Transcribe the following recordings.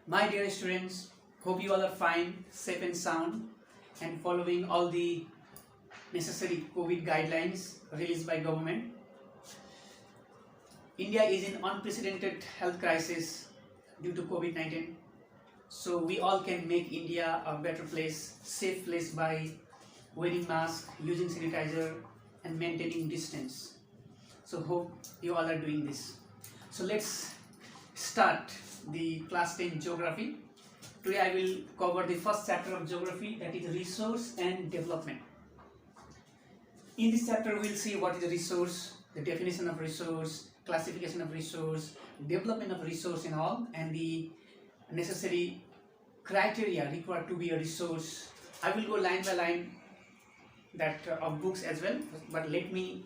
My dear students, hope you all are fine, safe and sound, and following all the necessary COVID guidelines released by government. India is in unprecedented health crisis due to COVID-19. So we all can make India a better place, safe place by wearing mask, using sanitizer and maintaining distance. So hope you all are doing this. So let's start the class 10 geography. Today I will cover the first chapter of geography, that is resource and development. In this chapter we will see what is a resource, the definition of resource, classification of resource, development of resource and all, and the necessary criteria required to be a resource. I will go line by line that of books as well, but let me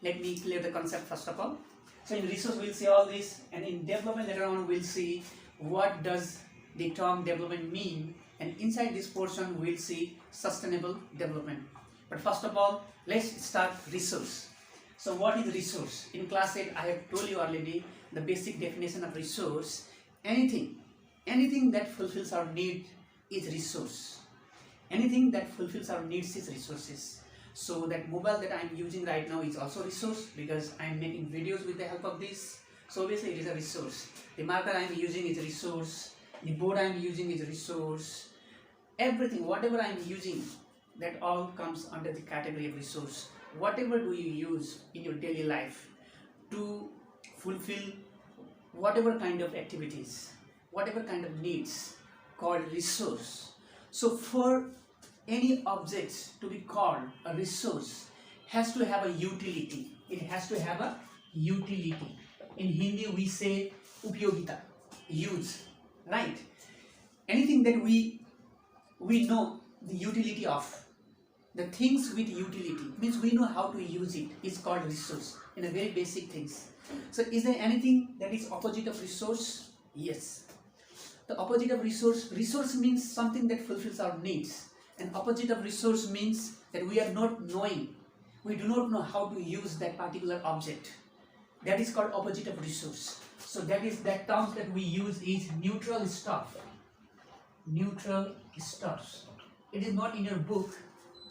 clear the concept first of all. So in resource we will see all this, and in development later on we will see what does the term development mean, and inside this portion we will see sustainable development. But first of all, let's start resource. So what is resource? In class 8 I have told you already the basic definition of resource. Anything that fulfills our need is resource. Anything that fulfills our needs is resources. So that mobile that I am using right now is also resource because I am making videos with the help of this. So obviously it is a resource. The marker I am using is a resource. The board I am using is a resource. Everything, whatever I am using, that all comes under the category of resource. Whatever do you use in your daily life to fulfill whatever kind of activities, whatever kind of needs, called resource. So for any object to be called a resource has to have a utility. It has to have a utility. In Hindi we say upyogita, use, right? Anything that we know the utility of, the things with utility, means we know how to use it, is called resource in a very basic things. So is there anything that is opposite of resource? Yes. The opposite of resource means something that fulfills our needs. And opposite of resource means that we are not knowing, we do not know how to use that particular object. That is called opposite of resource. So that term that we use is neutral stuff. Neutral stuffs. It is not in your book,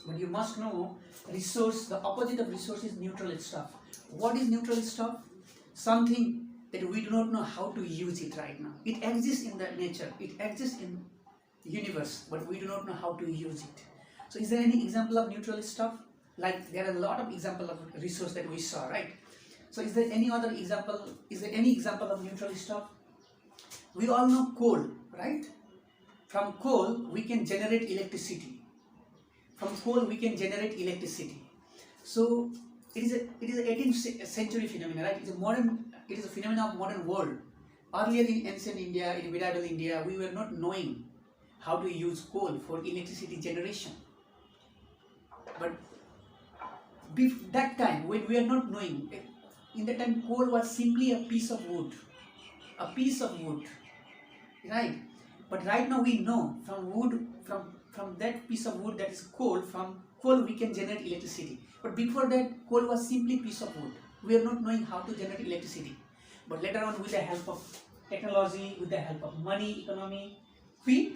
but you must know resource, the opposite of resource is neutral stuff. What is neutral stuff? Something that we do not know how to use it right now. It exists in the nature, it exists in universe, but we do not know how to use it. So is there any example of neutral stuff? Like there are a lot of examples of resource that we saw, right? So is there any other example? Is there any example of neutral stuff? We all know coal, right? From coal we can generate electricity. From coal we can generate electricity. So it is a 18th century phenomenon, right? It is a phenomenon of modern world. Earlier in ancient India, in medieval India, we were not knowing how to use coal for electricity generation. But that time, when we are not knowing, in that time coal was simply a piece of wood. A piece of wood, right? But right now we know from wood, from that piece of wood, that is coal, from coal we can generate electricity. But before that, coal was simply piece of wood. We are not knowing how to generate electricity. But later on, with the help of technology, with the help of money, economy, we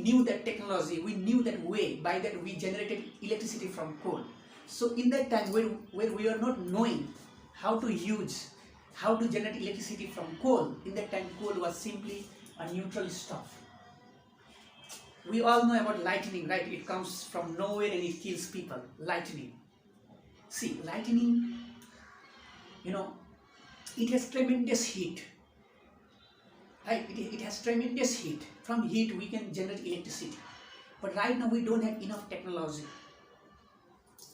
knew that technology, we knew that way, by that we generated electricity from coal. So in that time where we are not knowing how to generate electricity from coal, in that time coal was simply a neutral stuff. We all know about lightning, right? It comes from nowhere and it kills people. Lightning. See, lightning, it has tremendous heat. Right? It has tremendous heat. From heat we can generate electricity. But right now we don't have enough technology.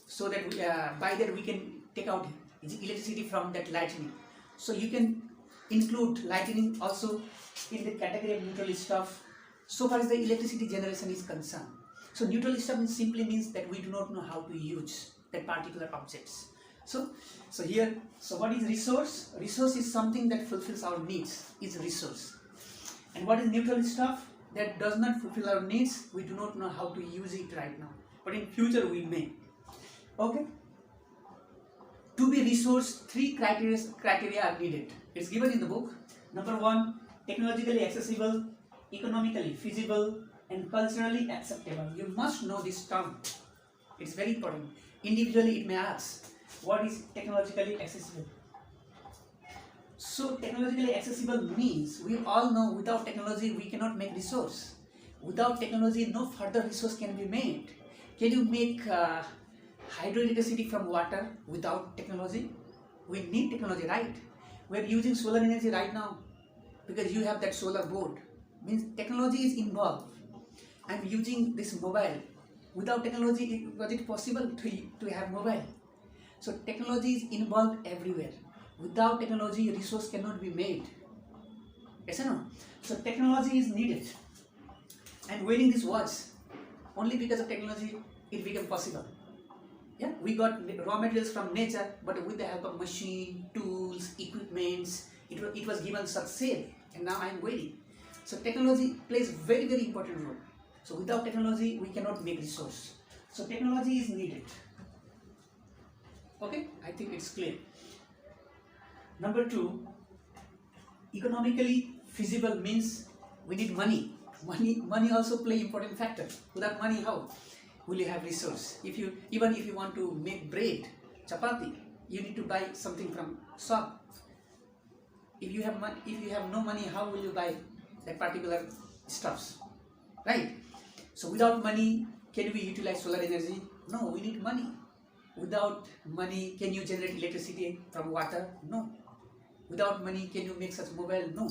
So that by that we can take out electricity from that lightning. So you can include lightning also in the category of neutral stuff so far as the electricity generation is concerned. So neutral stuff simply means that we do not know how to use that particular objects. So what is resource? Resource is something that fulfills our needs, is resource. And what is neutral stuff? That does not fulfill our needs, we do not know how to use it right now. But in future we may. Okay? To be resource, 3 criteria are needed. It's given in the book. Number 1, technologically accessible, economically feasible, and culturally acceptable. You must know this term. It's very important. Individually, it may ask, what is technologically accessible? So, technologically accessible means we all know without technology we cannot make resource. Without technology, no further resource can be made. Can you make hydroelectricity from water without technology? We need technology, right? We are using solar energy right now because you have that solar board. Means technology is involved. I am using this mobile. Without technology, was it possible to have mobile? So technology is involved everywhere. Without technology, a resource cannot be made. Yes or no? So technology is needed. And wearing this watch, only because of technology, it became possible. Yeah, we got raw materials from nature, but with the help of machine, tools, equipments, it was given such sale, and now I am wearing. So technology plays very, very important role. So without technology, we cannot make resource. So technology is needed. Okay, I think it's clear. Number 2, economically feasible means we need money. Money also play important factor. Without money, how will you have resource? Even if you want to make bread, chapati, you need to buy something from shop. If you have no money, how will you buy that particular stuffs? Right? So without money, can we utilize solar energy? No, we need money. Without money, can you generate electricity from water? No. Without money, can you make such mobile? No.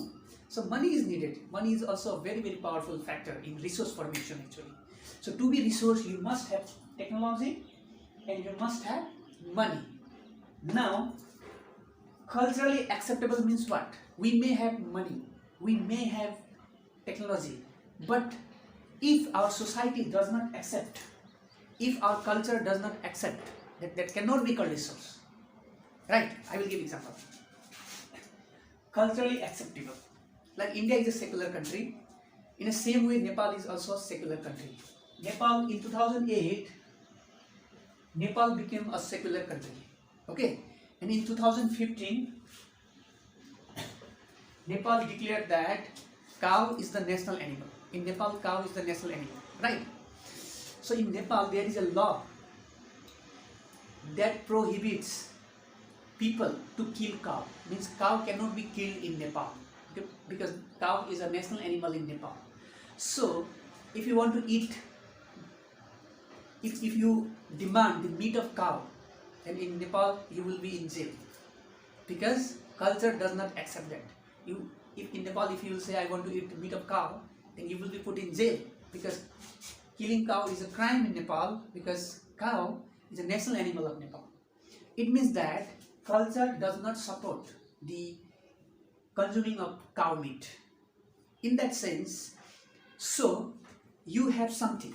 So money is needed. Money is also a very, very powerful factor in resource formation actually. So to be resource, you must have technology and you must have money. Now, culturally acceptable means what? We may have money, we may have technology, but if our society does not accept, if our culture does not accept, that cannot be called resource. Right? I will give example. Culturally acceptable. Like India is a secular country. In the same way, Nepal is also a secular country. Nepal in 2008, Nepal became a secular country. Okay? And in 2015, Nepal declared that cow is the national animal. In Nepal, cow is the national animal. Right? So in Nepal, there is a law that prohibits people to kill cow. Means cow cannot be killed in Nepal because cow is a national animal in Nepal. So if you want to eat, if you demand the meat of cow, then in Nepal you will be in jail because culture does not accept that. If in Nepal, if you will say I want to eat the meat of cow, then you will be put in jail because killing cow is a crime in Nepal because cow is a national animal of Nepal. It means that culture does not support the consuming of cow meat. In that sense, so you have something.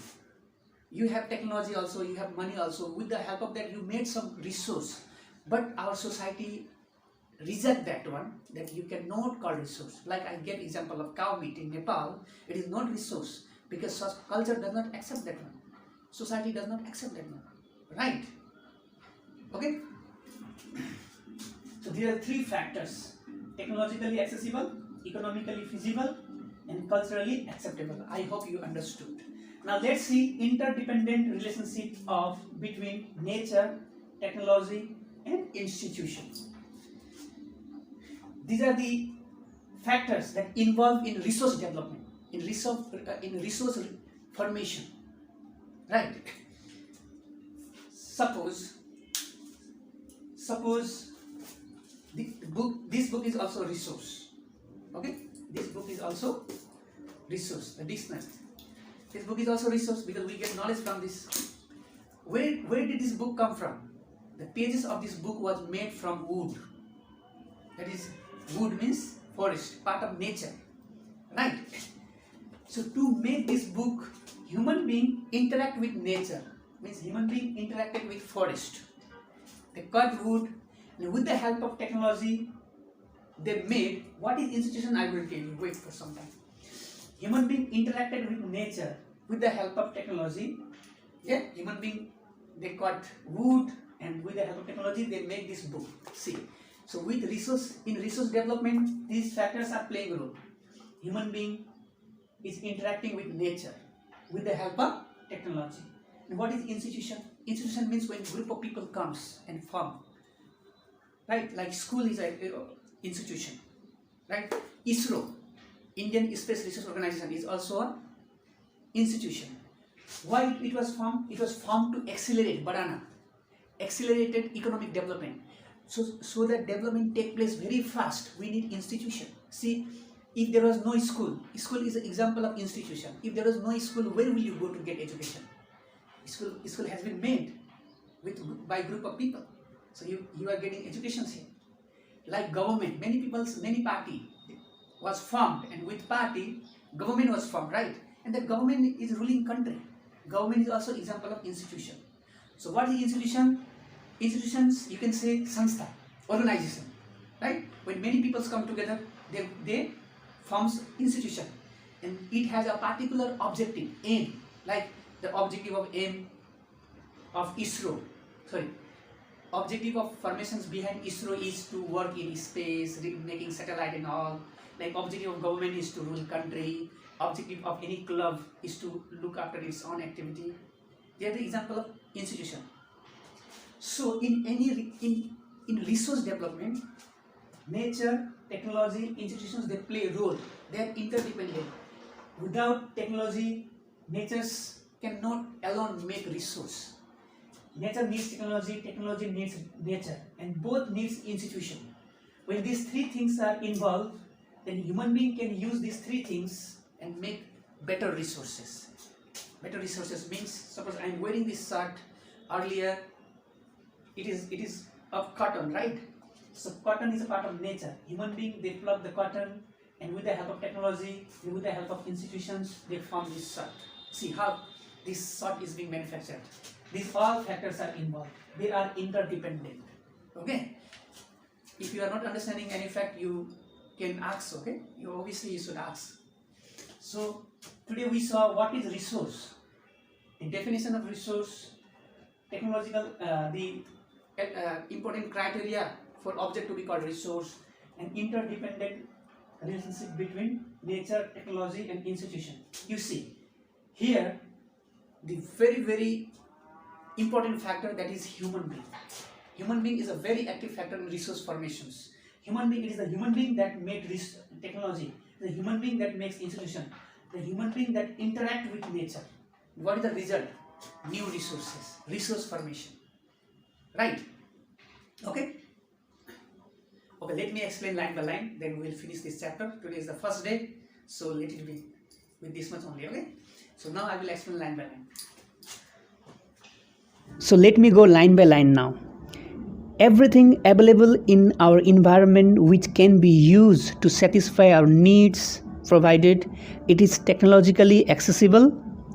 You have technology also, you have money also. With the help of that, you made some resource. But our society reject that one, that you cannot call resource. Like I get example of cow meat in Nepal, it is not resource because such culture does not accept that one. Society does not accept that one. Right? Okay? So there are 3 factors: technologically accessible, economically feasible, and culturally acceptable. I hope you understood. Now let's see interdependent relationship between nature, technology, and institutions. These are the factors that involve in resource development, in resource formation. Right? Suppose this book is also resource. Okay? This book is also resource, the dictionary. This book is also resource because we get knowledge from this. Where did this book come from? The pages of this book was made from wood. That is, wood means forest, part of nature. Right? So to make this book, human being interact with nature. Means human being interacted with forest. They cut wood, and with the help of technology, they made, what is institution I will tell you, wait for some time. Human being interacted with nature with the help of technology. Yeah, human being, they cut wood, and with the help of technology, they make this book. See, so with resource development, these factors are playing a role. human being is interacting with nature with the help of technology. And what is institution? Institution means when group of people comes and form, right? Like school is a institution, right? ISRO, Indian Space Research Organization, is also an institution. Why it was formed? It was formed to accelerate accelerated economic development. So that development take place very fast, we need institution. See, if there was no school is an example of institution. If there was no school, where will you go to get education? School has been made by group of people. So you are getting education here. Like government, many party was formed, and with party, government was formed, right? And the government is ruling country. Government is also example of institution. So what is institution? Institutions, you can say sanstha, organization, right? When many people come together, they forms institution, and it has a particular objective, aim, like the objective of aim of ISRO, objective of formations behind ISRO is to work in space, making satellite and all. Like objective of government is to rule country. Objective of any club is to look after its own activity. They are the example of institution. So in resource development, nature, technology, institutions, they play a role. They are interdependent. Without technology, nature cannot alone make resource. Nature needs technology, technology needs nature, and both needs institution. When these three things are involved, then human being can use these three things and make better resources. Better resources means, suppose I am wearing this shirt. Earlier, it is of cotton, right? So cotton is a part of nature. Human being, they pluck the cotton, and with the help of technology, with the help of institutions, they form this shirt. See how this shirt is being manufactured. These all factors are involved. They are interdependent. Okay? If you are not understanding any fact, you can ask. Okay? You should ask. So today we saw what is resource. The definition of resource, technological, the important criteria for object to be called resource, and interdependent relationship between nature, technology, and institution. You see, here the very important factor, that is human being. Human being is a very active factor in resource formations. Human being, it is the human being that made technology, the human being that makes institution, the human being that interact with nature. What is the result? New resources, resource formation. Right? Okay? Okay, let me explain line by line, then we will finish this chapter. Today is the first day, so let it be with this much only, okay? So now I will explain line by line. So let me go line by line now. Everything available in our environment which can be used to satisfy our needs, provided it is technologically accessible,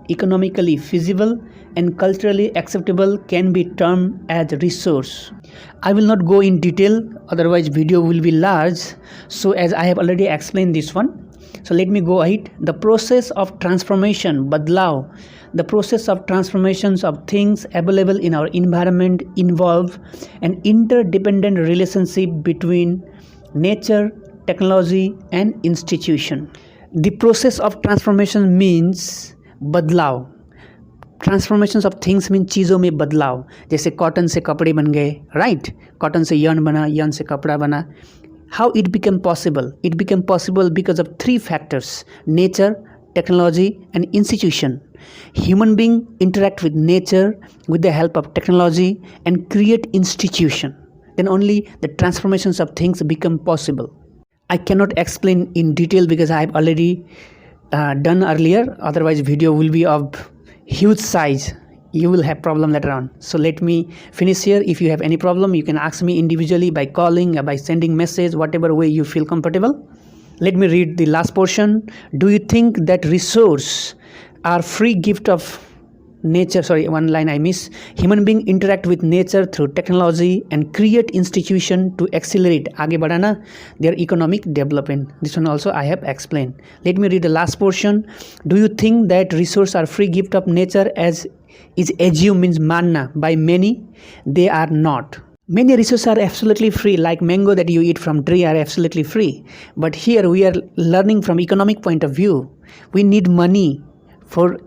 economically feasible, and culturally acceptable, can be termed as resource. I will not go in detail, otherwise video will be large, so as I have already explained this one. So let me go ahead. The process of transformation, badlav, the process of transformations of things available in our environment involve an interdependent relationship between nature, technology, and institution. The process of transformation means badlav. Transformations of things mean चीज़ों में बदलाव. जैसे cotton से कपड़े बन गए, right? Cotton से yearn बना, यर्न से कपड़ा बना. How it become possible? It become possible because of three factors: nature, technology, and institution. Human being interact with nature with the help of technology and create institution. Then only the transformations of things become possible. I cannot explain in detail because I have already done earlier. Otherwise, video will be of huge size. You will have problem later on. So let me finish here. If you have any problem, you can ask me individually by calling or by sending message, whatever way you feel comfortable. Let me read the last portion. Do you think that resource are free gift of nature? Sorry, one line I miss. Human being interact with nature through technology and create institution to accelerate आगे बढ़ाना their economic development. This one also I have explained. Let me read the last portion. Do you think that resource are free gift of nature as is assumed means मानना by many? They are not. Many resources are absolutely free, like mango that you eat from tree are absolutely free. But here we are learning from economic point of view. We need money for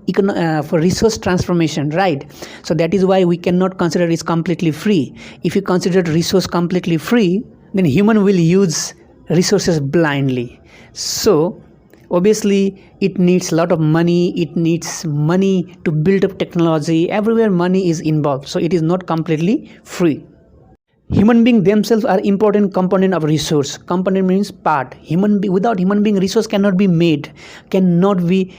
resource transformation, right? So that is why we cannot consider it completely free. If you consider resource completely free, then human will use resources blindly. So obviously it needs a lot of money, it needs money to build up technology. Everywhere money is involved, so it is not completely free. Human beings themselves are important component of resource. Component means part. Without human being, resource cannot be made, cannot be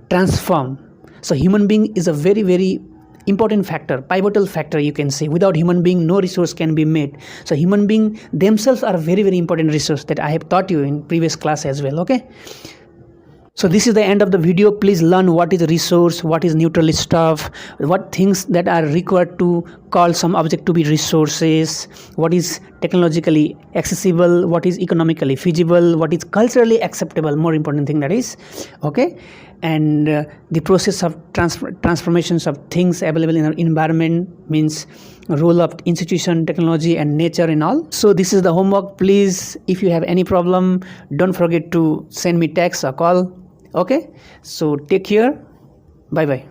transformed. So human being is a very, very important factor, pivotal factor, you can say. Without human being, no resource can be made. So human being themselves are a very, very important resource that I have taught you in previous class as well. Okay. So this is the end of the video. Please learn what is resource, what is neutral stuff, what things that are required to call some object to be resources, what is technologically accessible, what is economically feasible, what is culturally acceptable, more important thing that is, okay? And the process of transformations of things available in our environment means role of institution, technology and nature and all. So this is the homework. Please, if you have any problem, don't forget to send me text or call. Okay, so take care. Bye bye.